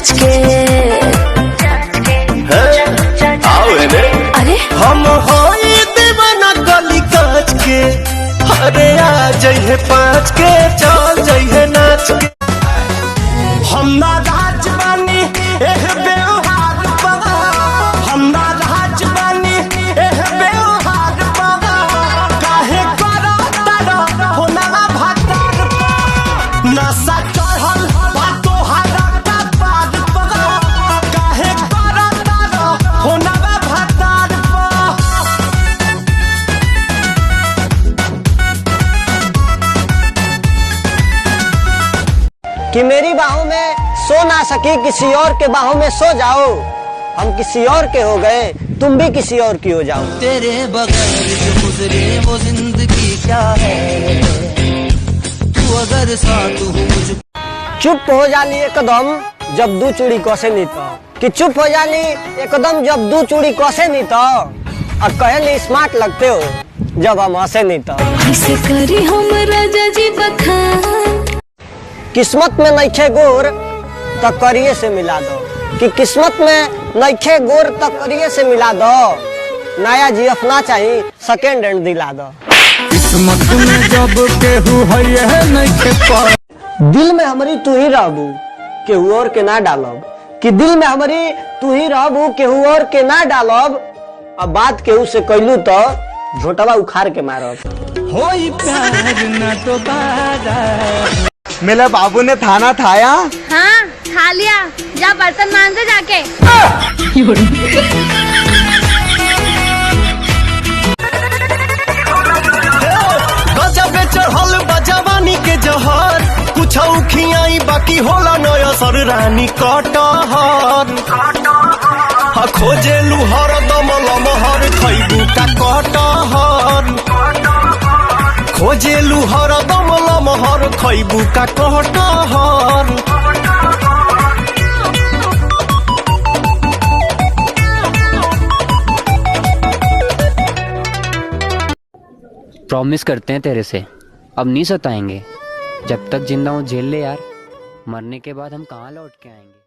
जांच के अरे हम होई दीवाना गली काच के, अरे आ जइहे 5 के चल जइहे नाच के। हम ना राज बानी एह व्यवहार पा, हम ना राज बानी एह व्यवहार पा, काहे करा तारा होना भातार पा, नशा चढ़ल बा तोहरा का पार पा, काहे करा तारा होना भातार पा। कि मेरी बाहों में सो ना सकी, किसी और के बाहों में सो जाओ। हम किसी और के हो गए, तुम भी किसी और की हो जाओ। तेरे बगैर जो गुजरे वो जिंदगी क्या है, तू अगर साथ हो मुझ। चुप हो जाली एकदम जब दू चूड़ी कसे नहीं तो, कि चुप हो जाली एकदम जब दू चूड़ी कसे नहीं तो, और कहली स्मार्ट लगते हो जब हम हंसे नहीं तो। ऐसे करी हम राजा जी बखान, किस्मत में नइखे गोर तो करिए से मिला दो, कि किस्मत में नइखे गोर तो करिए से मिला दो। नया जी अपना चाहिए सेकेंड हैंड दिला दो। किस्मत में जब केहू है नइखे पर, दिल में हमारी तू ही रहबू केहू और के ना डालब, कि दिल में हमारी तू ही रहबू केहू और के ना डालब। अब बात केहू से कैलू तो झोटवा उखाड़ के मारब। होई प्यार न दोबारा। मेरे बाबू ने थाना थाया। हाँ खा लिया, जा बर्तन मान दे जाके। गजबे चढ़ल बा जवानी के जहर, कुछ खियाई बाकी होला नया सर रानी कटहर। खोजेलू हर दम लमहर खैबू का कटहर, खोजेलू हर दम लमहर खैबू का कटहर। प्रॉमिस करते हैं तेरे से, अब नहीं सताएंगे। जब तक जिंदा हूँ झेल ले यार, मरने के बाद हम कहाँ लौट के आएंगे।